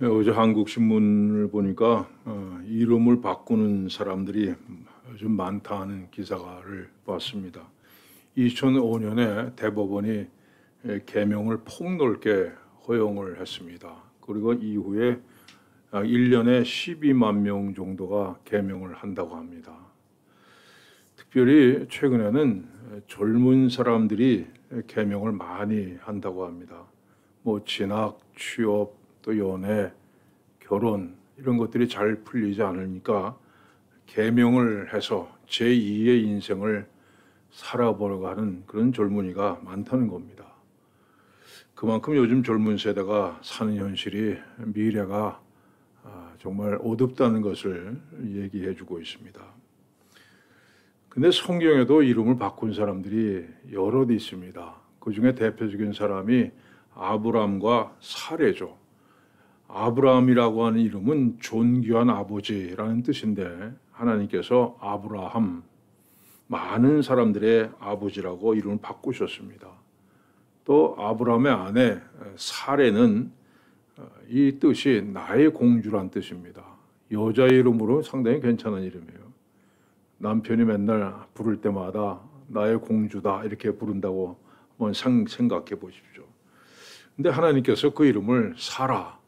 어제 한국 신문을 보니까 이름을 바꾸는 사람들이 요즘 많다는 기사를 봤습니다. 2005년에 대법원이 개명을 폭넓게 허용을 했습니다. 그리고 이후에 1년에 12만 명 정도가 개명을 한다고 합니다. 특별히 최근에는 젊은 사람들이 개명을 많이 한다고 합니다. 뭐 진학, 취업, 또 연애, 결혼 이런 것들이 잘 풀리지 않으니까 개명을 해서 제2의 인생을 살아보려고 하는 그런 젊은이가 많다는 겁니다. 그만큼 요즘 젊은 세대가 사는 현실이 미래가 정말 어둡다는 것을 얘기해 주고 있습니다. 근데 성경에도 이름을 바꾼 사람들이 여럿 있습니다. 그 중에 대표적인 사람이 아브람과 사레죠. 아브라함이라고 하는 이름은 존귀한 아버지라는 뜻인데 하나님께서 아브라함, 많은 사람들의 아버지라고 이름을 바꾸셨습니다. 또 아브라함의 아내 사레는 이 뜻이 나의 공주란 뜻입니다. 여자 이름으로 상당히 괜찮은 이름이에요. 남편이 맨날 부를 때마다 나의 공주다 이렇게 부른다고 한번 생각해 보십시오. 근데 하나님께서 그 이름을 사라,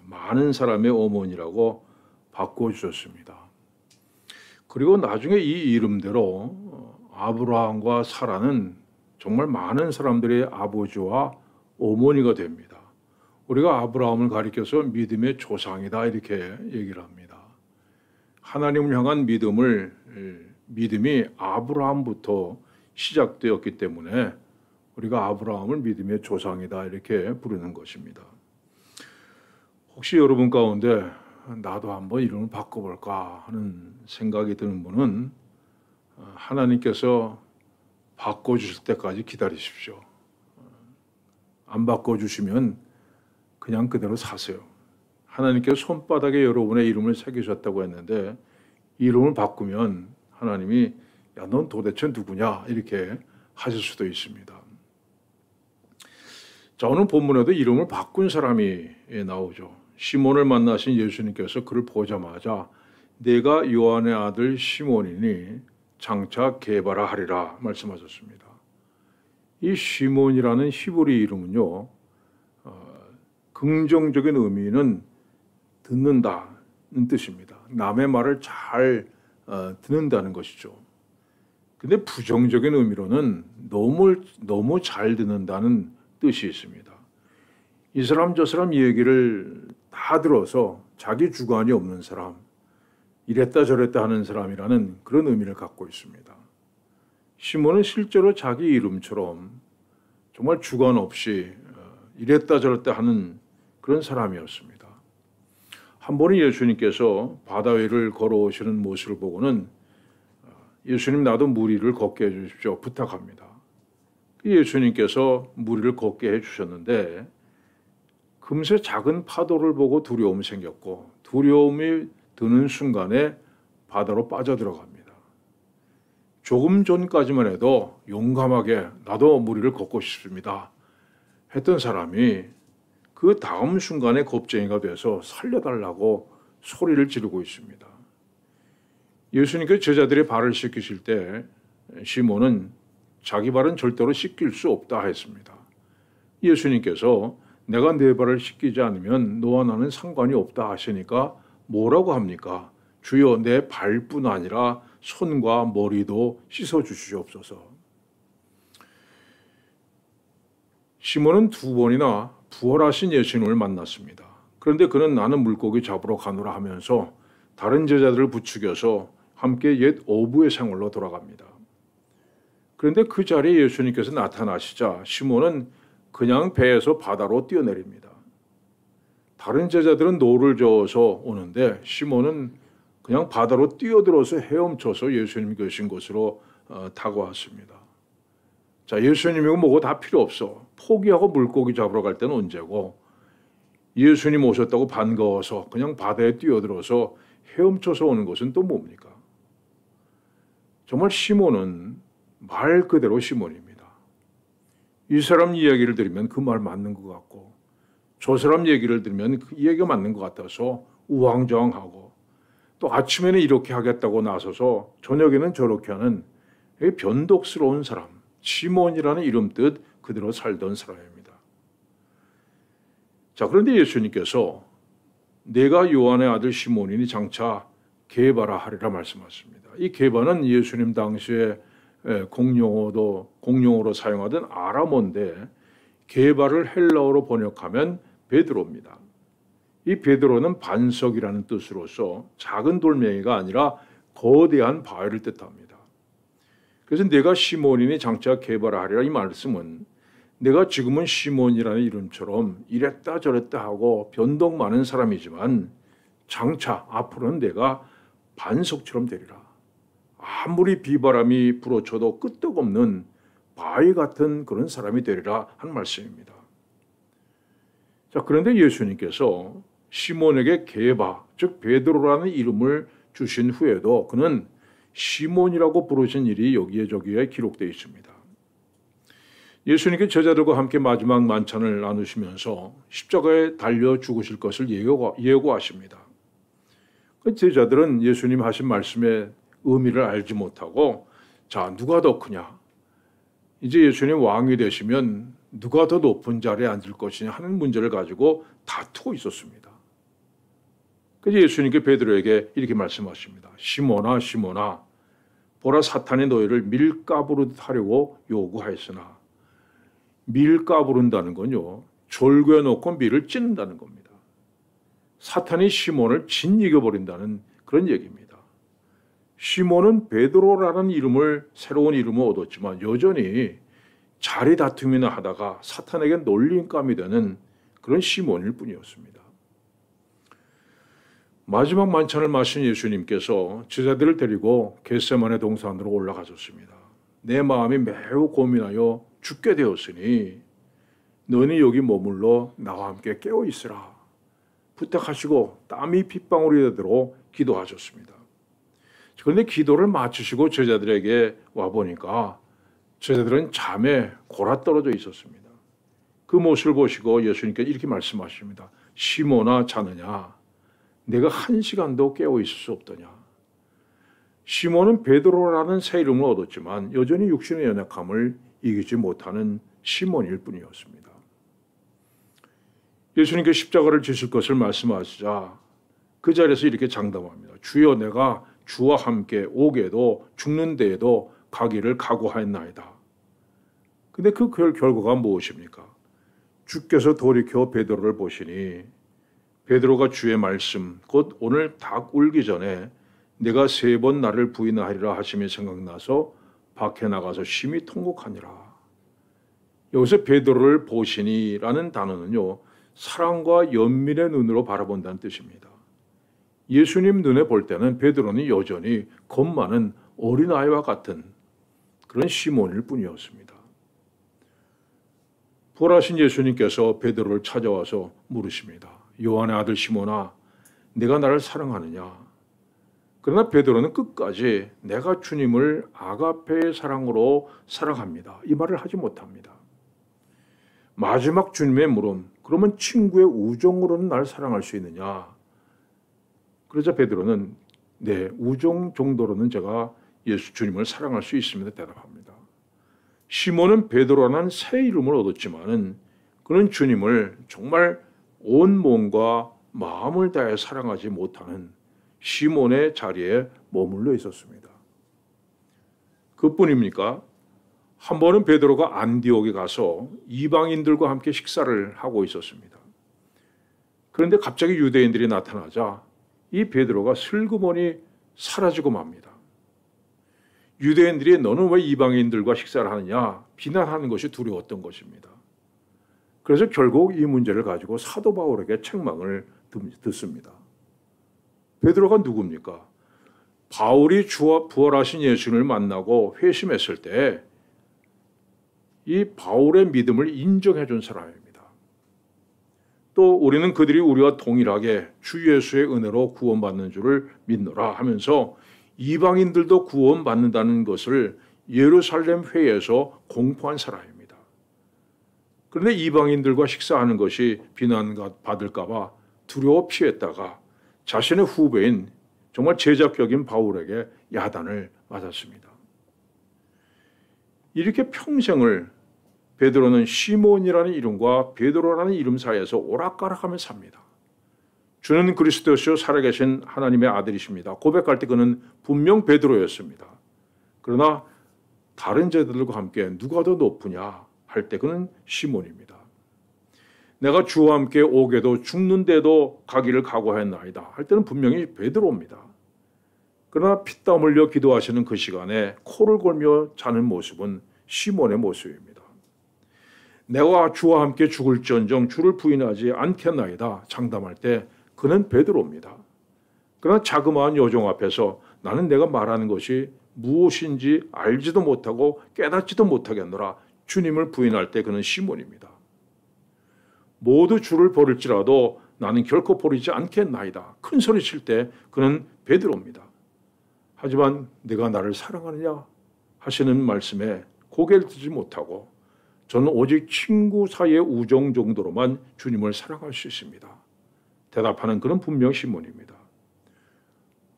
많은 사람의 어머니라고 바꿔주셨습니다. 그리고 나중에 이 이름대로 아브라함과 사라는 정말 많은 사람들의 아버지와 어머니가 됩니다. 우리가 아브라함을 가리켜서 믿음의 조상이다 이렇게 얘기를 합니다. 하나님을 향한 믿음이 아브라함부터 시작되었기 때문에 우리가 아브라함을 믿음의 조상이다 이렇게 부르는 것입니다. 혹시 여러분 가운데 나도 한번 이름을 바꿔볼까 하는 생각이 드는 분은 하나님께서 바꿔주실 때까지 기다리십시오. 안 바꿔주시면 그냥 그대로 사세요. 하나님께서 손바닥에 여러분의 이름을 새기셨다고 했는데 이름을 바꾸면 하나님이 야, 넌 도대체 누구냐 이렇게 하실 수도 있습니다. 자, 오늘 본문에도 이름을 바꾼 사람이 나오죠. 시몬을 만나신 예수님께서 그를 보자마자 내가 요한의 아들 시몬이니 장차 게바라 하리라 말씀하셨습니다. 이 시몬이라는 히브리 이름은요, 긍정적인 의미는 듣는다는 뜻입니다. 남의 말을 잘 듣는다는 것이죠. 근데 부정적인 의미로는 너무 잘 듣는다는 뜻이 있습니다. 이 사람 저 사람 얘기를 다 들어서 자기 주관이 없는 사람, 이랬다 저랬다 하는 사람이라는 그런 의미를 갖고 있습니다. 시몬은 실제로 자기 이름처럼 정말 주관 없이 이랬다 저랬다 하는 그런 사람이었습니다. 한 번은 예수님께서 바다 위를 걸어오시는 모습을 보고는 예수님 나도 물 위를 걷게 해주십시오 부탁합니다. 예수님께서 물 위를 걷게 해주셨는데 금세 작은 파도를 보고 두려움이 생겼고 두려움이 드는 순간에 바다로 빠져들어갑니다. 조금 전까지만 해도 용감하게 나도 물 위를 걷고 싶습니다 했던 사람이 그 다음 순간에 겁쟁이가 돼서 살려달라고 소리를 지르고 있습니다. 예수님께서 제자들의 발을 씻기실 때 시몬은 자기 발은 절대로 씻길 수 없다 했습니다. 예수님께서 내가 내 발을 씻기지 않으면 너와 나는 상관이 없다 하시니까 뭐라고 합니까? 주여 내 발뿐 아니라 손과 머리도 씻어 주시옵소서. 시몬은 두 번이나 부활하신 예수님을 만났습니다. 그런데 그는 나는 물고기 잡으러 가노라 하면서 다른 제자들을 부추겨서 함께 옛 어부의 생활로 돌아갑니다. 그런데 그 자리에 예수님께서 나타나시자 시몬은 그냥 배에서 바다로 뛰어내립니다. 다른 제자들은 노를 저어서 오는데 시몬은 그냥 바다로 뛰어들어서 헤엄쳐서 예수님 계신 곳으로 다가왔습니다. 자, 예수님이고 뭐고 다 필요 없어. 포기하고 물고기 잡으러 갈 때는 언제고 예수님 오셨다고 반가워서 그냥 바다에 뛰어들어서 헤엄쳐서 오는 것은 또 뭡니까? 정말 시몬은 말 그대로 시몬입니다. 이 사람 이야기를 들으면 그 말 맞는 것 같고 저 사람 얘기를 들으면 이 얘기가 맞는 것 같아서 우왕좌왕하고 또 아침에는 이렇게 하겠다고 나서서 저녁에는 저렇게 하는 변덕스러운 사람, 시몬이라는 이름 뜻 그대로 살던 사람입니다. 자, 그런데 예수님께서 내가 요한의 아들 시몬이니 장차 게바라 하리라 말씀하십니다. 이 게바는 예수님 당시에 공용어로 사용하던 아람어인데 게바를 헬라어로 번역하면 베드로입니다. 이 베드로는 반석이라는 뜻으로서 작은 돌멩이가 아니라 거대한 바위를 뜻합니다. 그래서 내가 시몬이니 장차 게바라 하리라 이 말씀은 내가 지금은 시몬이라는 이름처럼 이랬다 저랬다 하고 변덕 많은 사람이지만 장차 앞으로는 내가 반석처럼 되리라. 아무리 비바람이 불어쳐도 끄떡없는 바위 같은 그런 사람이 되리라 한 말씀입니다. 자, 그런데 예수님께서 시몬에게 게바, 즉 베드로라는 이름을 주신 후에도 그는 시몬이라고 부르신 일이 여기에 저기에 기록되어 있습니다. 예수님께 제자들과 함께 마지막 만찬을 나누시면서 십자가에 달려 죽으실 것을 예고하십니다. 제자들은 예수님 하신 말씀의 의미를 알지 못하고 자, 누가 더 크냐? 이제 예수님 왕이 되시면 누가 더 높은 자리에 앉을 것이냐 하는 문제를 가지고 다투고 있었습니다. 그래서 예수님께 베드로에게 이렇게 말씀하십니다. 시몬아 시몬아 보라 사탄이 너희를 밀가부르듯 하려고 요구하였으나 밀가부른다는 건요 졸구에 놓고 밀을 찢는다는 겁니다. 사탄이 시몬을 짓이겨버린다는 그런 얘기입니다. 시몬은 베드로라는 새로운 이름을 얻었지만 여전히 자리 다툼이나 하다가 사탄에게 놀림감이 되는 그런 시몬일 뿐이었습니다. 마지막 만찬을 마신 예수님께서 제자들을 데리고 겟세마네 동산으로 올라가셨습니다. 내 마음이 매우 고민하여 죽게 되었으니 너는 여기 머물러 나와 함께 깨어 있으라 부탁하시고 땀이 핏방울이 되도록 기도하셨습니다. 그런데 기도를 마치시고 제자들에게 와보니까 제자들은 잠에 골아떨어져 있었습니다. 그 모습을 보시고 예수님께서 이렇게 말씀하십니다. 시몬아 자느냐? 내가 1시간도 깨어 있을 수 없더냐? 시몬은 베드로라는 새 이름을 얻었지만 여전히 육신의 연약함을 이기지 못하는 시몬일 뿐이었습니다. 예수님께 십자가를 지실 것을 말씀하시자 그 자리에서 이렇게 장담합니다. 주여 내가 주와 함께 오게도 죽는 데에도 가기를 각오하였나이다. 근데 그 결과가 무엇입니까? 주께서 돌이켜 베드로를 보시니 베드로가 주의 말씀 곧 오늘 닭 울기 전에 내가 3번 나를 부인하리라 하심이 생각나서 밖에 나가서 심히 통곡하니라. 여기서 베드로를 보시니라는 단어는요 사랑과 연민의 눈으로 바라본다는 뜻입니다. 예수님 눈에 볼 때는 베드로는 여전히 겁 많은 어린아이와 같은 그런 시몬일 뿐이었습니다. 부활하신 예수님께서 베드로를 찾아와서 물으십니다. 요한의 아들 시몬아 내가 나를 사랑하느냐? 그러나 베드로는 끝까지 내가 주님을 아가페의 사랑으로 사랑합니다. 이 말을 하지 못합니다. 마지막 주님의 물음, 그러면 친구의 우정으로는 날 사랑할 수 있느냐? 그러자 베드로는 네, 우정 정도로는 제가 예수 주님을 사랑할 수 있습니다. 대답합니다. 시몬은 베드로라는 새 이름을 얻었지만은 그는 주님을 정말 온 몸과 마음을 다해 사랑하지 못하는 시몬의 자리에 머물러 있었습니다. 그뿐입니까? 한 번은 베드로가 안디옥에 가서 이방인들과 함께 식사를 하고 있었습니다. 그런데 갑자기 유대인들이 나타나자 이 베드로가 슬그머니 사라지고 맙니다. 유대인들이 너는 왜 이방인들과 식사를 하느냐 비난하는 것이 두려웠던 것입니다. 그래서 결국 이 문제를 가지고 사도 바울에게 책망을 듣습니다. 베드로가 누굽니까? 바울이 주와 부활하신 예수님을 만나고 회심했을 때 이 바울의 믿음을 인정해 준 사람입니다. 또 우리는 그들이 우리와 동일하게 주 예수의 은혜로 구원받는 줄을 믿노라 하면서 이방인들도 구원받는다는 것을 예루살렘 회에서 공포한 사람입니다. 그런데 이방인들과 식사하는 것이 비난받을까 봐 두려워 피했다가 자신의 후배인 정말 제자격인 바울에게 야단을 맞았습니다. 이렇게 평생을 베드로는 시몬이라는 이름과 베드로라는 이름 사이에서 오락가락하며 삽니다. 주는 그리스도시요 살아계신 하나님의 아들이십니다. 고백할 때 그는 분명 베드로였습니다. 그러나 다른 제자들과 함께 누가 더 높으냐 할 때 그는 시몬입니다. 내가 주와 함께 오게도 죽는데도 가기를 각오했나이다 할 때는 분명히 베드로입니다. 그러나 피땀 흘려 기도하시는 그 시간에 코를 골며 자는 모습은 시몬의 모습입니다. 내가 주와 함께 죽을지언정 주를 부인하지 않겠나이다 장담할 때 그는 베드로입니다. 그러나 자그마한 요정 앞에서 나는 내가 말하는 것이 무엇인지 알지도 못하고 깨닫지도 못하겠노라 주님을 부인할 때 그는 시몬입니다. 모두 주를 버릴지라도 나는 결코 버리지 않겠나이다 큰 소리 칠 때 그는 베드로입니다. 하지만 내가 나를 사랑하느냐 하시는 말씀에 고개를 들지 못하고 저는 오직 친구 사이의 우정 정도로만 주님을 사랑할 수 있습니다. 대답하는 그는 분명 시몬입니다.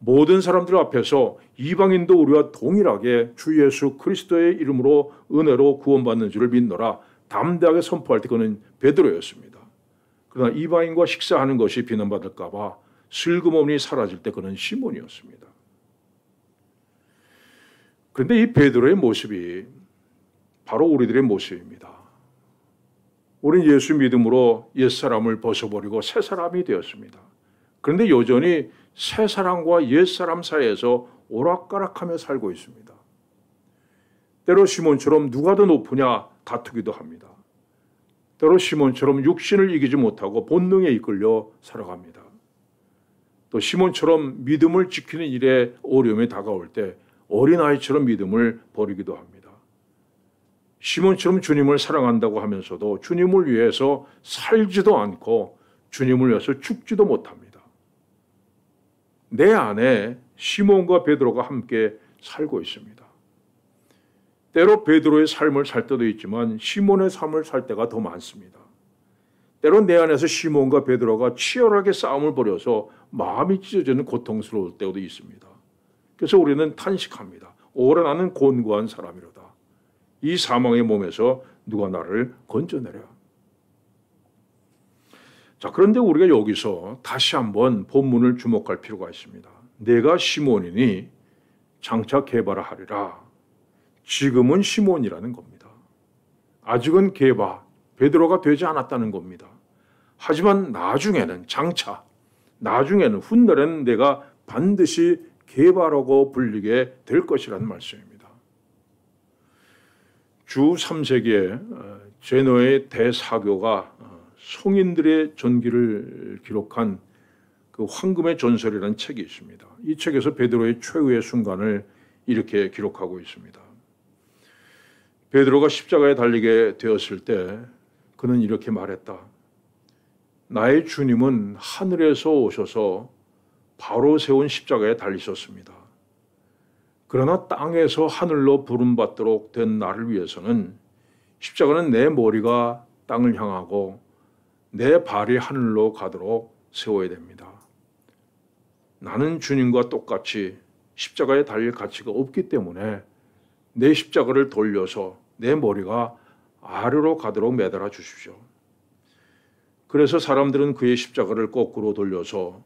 모든 사람들 앞에서 이방인도 우리와 동일하게 주 예수 그리스도의 이름으로 은혜로 구원받는 줄을 믿노라 담대하게 선포할 때 그는 베드로였습니다. 그러나 이방인과 식사하는 것이 비난받을까 봐 슬그머니 사라질 때 그는 시몬이었습니다. 그런데 이 베드로의 모습이 바로 우리들의 모습입니다. 우리는 예수 믿음으로 옛사람을 벗어버리고 새사람이 되었습니다. 그런데 여전히 새사람과 옛사람 사이에서 오락가락하며 살고 있습니다. 때로 시몬처럼 누가 더 높으냐 다투기도 합니다. 때로 시몬처럼 육신을 이기지 못하고 본능에 이끌려 살아갑니다. 또 시몬처럼 믿음을 지키는 일에 어려움이 다가올 때 어린아이처럼 믿음을 버리기도 합니다. 시몬처럼 주님을 사랑한다고 하면서도 주님을 위해서 살지도 않고 주님을 위해서 죽지도 못합니다. 내 안에 시몬과 베드로가 함께 살고 있습니다. 때로 베드로의 삶을 살 때도 있지만 시몬의 삶을 살 때가 더 많습니다. 때로 내 안에서 시몬과 베드로가 치열하게 싸움을 벌여서 마음이 찢어지는 고통스러울 때도 있습니다. 그래서 우리는 탄식합니다. 오래 나는 곤고한 사람이로다. 이 사망의 몸에서 누가 나를 건져내랴. 자, 그런데 우리가 여기서 다시 한번 본문을 주목할 필요가 있습니다. 내가 시몬이니 장차 게바라 하리라. 지금은 시몬이라는 겁니다. 아직은 게바, 베드로가 되지 않았다는 겁니다. 하지만 나중에는 장차, 나중에는 훗날에는 내가 반드시 게바라고 불리게 될 것이라는 말씀입니다. 주 3세기에 제노의 대사교가 성인들의 전기를 기록한 그 황금의 전설이라는 책이 있습니다. 이 책에서 베드로의 최후의 순간을 이렇게 기록하고 있습니다. 베드로가 십자가에 달리게 되었을 때 그는 이렇게 말했다. 나의 주님은 하늘에서 오셔서 바로 세운 십자가에 달리셨습니다. 그러나 땅에서 하늘로 부름받도록 된 나를 위해서는 십자가는 내 머리가 땅을 향하고 내 발이 하늘로 가도록 세워야 됩니다. 나는 주님과 똑같이 십자가에 달릴 가치가 없기 때문에 내 십자가를 돌려서 내 머리가 아래로 가도록 매달아 주십시오. 그래서 사람들은 그의 십자가를 거꾸로 돌려서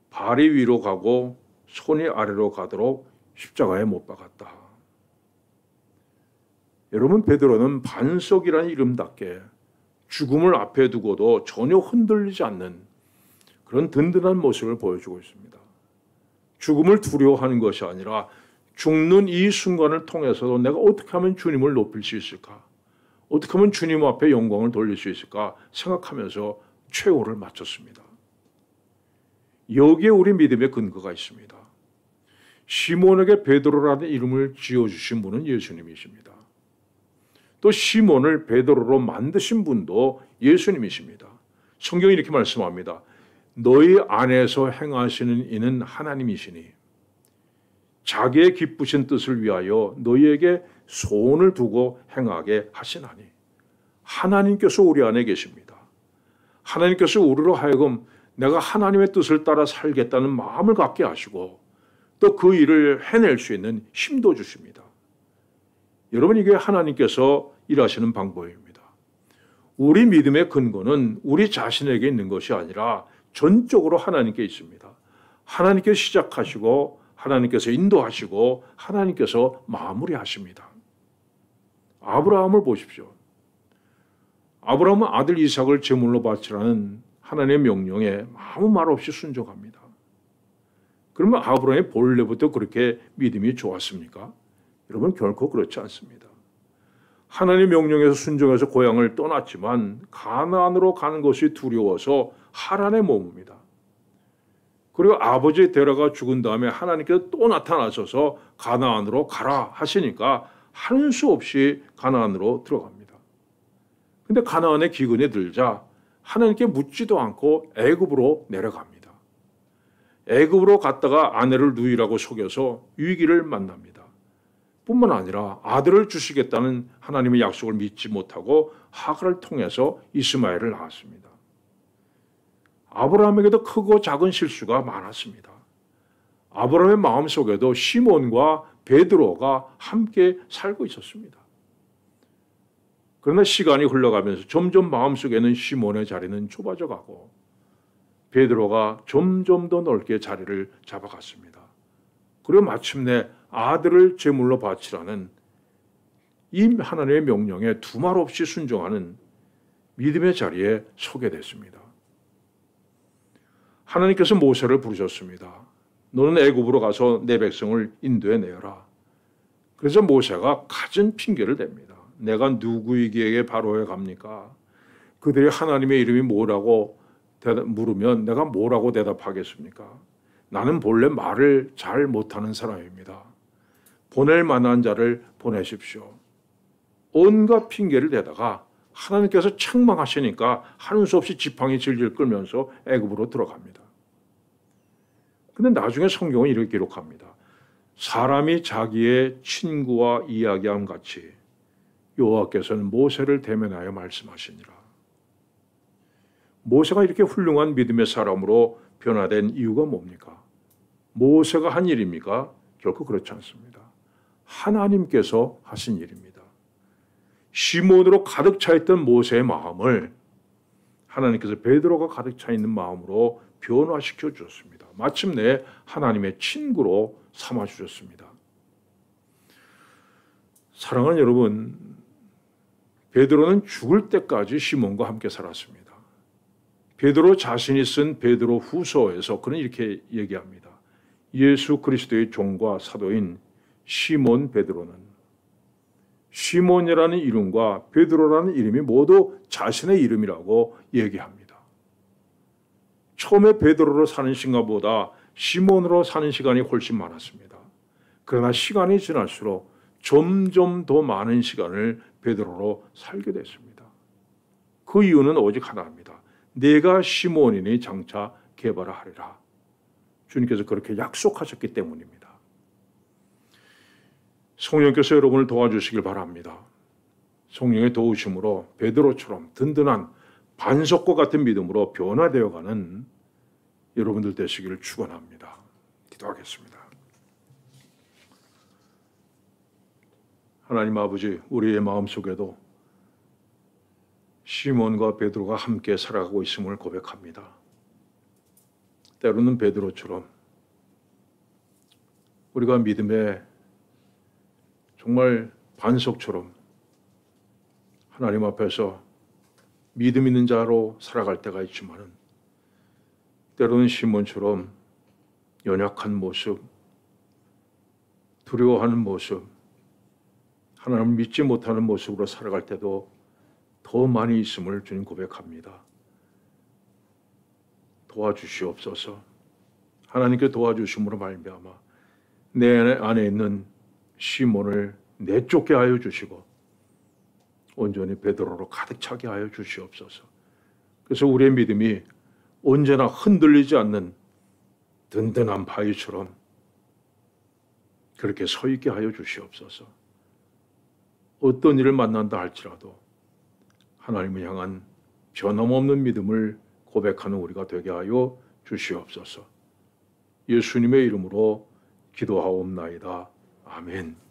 발이 위로 가고 손이 아래로 가도록 십자가에 못 박았다. 여러분, 베드로는 반석이라는 이름답게 죽음을 앞에 두고도 전혀 흔들리지 않는 그런 든든한 모습을 보여주고 있습니다. 죽음을 두려워하는 것이 아니라 죽는 이 순간을 통해서도 내가 어떻게 하면 주님을 높일 수 있을까? 어떻게 하면 주님 앞에 영광을 돌릴 수 있을까 생각하면서 최후를 마쳤습니다. 여기에 우리 믿음의 근거가 있습니다. 시몬에게 베드로라는 이름을 지어주신 분은 예수님이십니다. 또 시몬을 베드로로 만드신 분도 예수님이십니다. 성경이 이렇게 말씀합니다. 너희 안에서 행하시는 이는 하나님이시니 자기의 기쁘신 뜻을 위하여 너희에게 소원을 두고 행하게 하시나니. 하나님께서 우리 안에 계십니다. 하나님께서 우리로 하여금 내가 하나님의 뜻을 따라 살겠다는 마음을 갖게 하시고 또 그 일을 해낼 수 있는 힘도 주십니다. 여러분, 이게 하나님께서 일하시는 방법입니다. 우리 믿음의 근거는 우리 자신에게 있는 것이 아니라 전적으로 하나님께 있습니다. 하나님께서 시작하시고 하나님께서 인도하시고 하나님께서 마무리하십니다. 아브라함을 보십시오. 아브라함은 아들 이삭을 제물로 바치라는 하나님의 명령에 아무 말 없이 순종합니다. 그러면 아브라함이 본래부터 그렇게 믿음이 좋았습니까? 여러분, 결코 그렇지 않습니다. 하나님의 명령에서 순종해서 고향을 떠났지만 가나안으로 가는 것이 두려워서 하란에 머뭅니다. 그리고 아버지 데려가 죽은 다음에 하나님께서 또 나타나셔서 가나안으로 가라 하시니까 하는 수 없이 가나안으로 들어갑니다. 근데 가나안에 기근이 들자 하나님께 묻지도 않고 애굽으로 내려갑니다. 애굽으로 갔다가 아내를 누이라고 속여서 위기를 만납니다. 뿐만 아니라 아들을 주시겠다는 하나님의 약속을 믿지 못하고 하갈을 통해서 이스마엘을 낳았습니다. 아브라함에게도 크고 작은 실수가 많았습니다. 아브라함의 마음속에도 시몬과 베드로가 함께 살고 있었습니다. 그러나 시간이 흘러가면서 점점 마음속에는 시몬의 자리는 좁아져 가고 베드로가 점점 더 넓게 자리를 잡아갔습니다. 그리고 마침내 아들을 제물로 바치라는 이 하나님의 명령에 두말 없이 순종하는 믿음의 자리에 서게 됐습니다. 하나님께서 모세를 부르셨습니다. 너는 애굽으로 가서 내 백성을 인도해 내어라. 그래서 모세가 갖은 핑계를 댑니다. 내가 누구에게 바로에 갑니까? 그들이 하나님의 이름이 뭐라고 물으면 내가 뭐라고 대답하겠습니까? 나는 본래 말을 잘 못하는 사람입니다. 보낼 만한 자를 보내십시오. 온갖 핑계를 대다가 하나님께서 책망하시니까 하는 수 없이 지팡이 질질 끌면서 애굽으로 들어갑니다. 근데 나중에 성경은 이렇게 기록합니다. 사람이 자기의 친구와 이야기함 같이 여호와께서는 모세를 대면하여 말씀하시니라. 모세가 이렇게 훌륭한 믿음의 사람으로 변화된 이유가 뭡니까? 모세가 한 일입니까? 결코 그렇지 않습니다. 하나님께서 하신 일입니다. 시몬으로 가득 차 있던 모세의 마음을 하나님께서 베드로가 가득 차 있는 마음으로 변화시켜 주셨습니다. 마침내 하나님의 친구로 삼아 주셨습니다. 사랑하는 여러분, 베드로는 죽을 때까지 시몬과 함께 살았습니다. 베드로 자신이 쓴 베드로 후서에서 그는 이렇게 얘기합니다. 예수 그리스도의 종과 사도인 시몬 베드로는 시몬이라는 이름과 베드로라는 이름이 모두 자신의 이름이라고 얘기합니다. 처음에 베드로로 사는 시간보다 시몬으로 사는 시간이 훨씬 많았습니다. 그러나 시간이 지날수록 점점 더 많은 시간을 베드로로 살게 됐습니다. 그 이유는 오직 하나입니다. 내가 시몬이니 장차 개바라 하리라. 주님께서 그렇게 약속하셨기 때문입니다. 성령께서 여러분을 도와주시길 바랍니다. 성령의 도우심으로 베드로처럼 든든한 반석과 같은 믿음으로 변화되어가는 여러분들 되시기를 축원합니다. 기도하겠습니다. 하나님 아버지, 우리의 마음속에도 시몬과 베드로가 함께 살아가고 있음을 고백합니다. 때로는 베드로처럼 우리가 믿음의 정말 반석처럼 하나님 앞에서 믿음 있는 자로 살아갈 때가 있지만은 때로는 시몬처럼 연약한 모습, 두려워하는 모습, 하나님을 믿지 못하는 모습으로 살아갈 때도 더 많이 있음을 주님 고백합니다. 도와주시옵소서. 하나님께 도와주심으로 말미암아 내 안에 있는 시몬을 내쫓게 하여 주시고 온전히 베드로로 가득 차게 하여 주시옵소서. 그래서 우리의 믿음이 언제나 흔들리지 않는 든든한 바위처럼 그렇게 서 있게 하여 주시옵소서. 어떤 일을 만난다 할지라도 하나님을 향한 변함없는 믿음을 고백하는 우리가 되게 하여 주시옵소서. 예수님의 이름으로 기도하옵나이다. 아멘.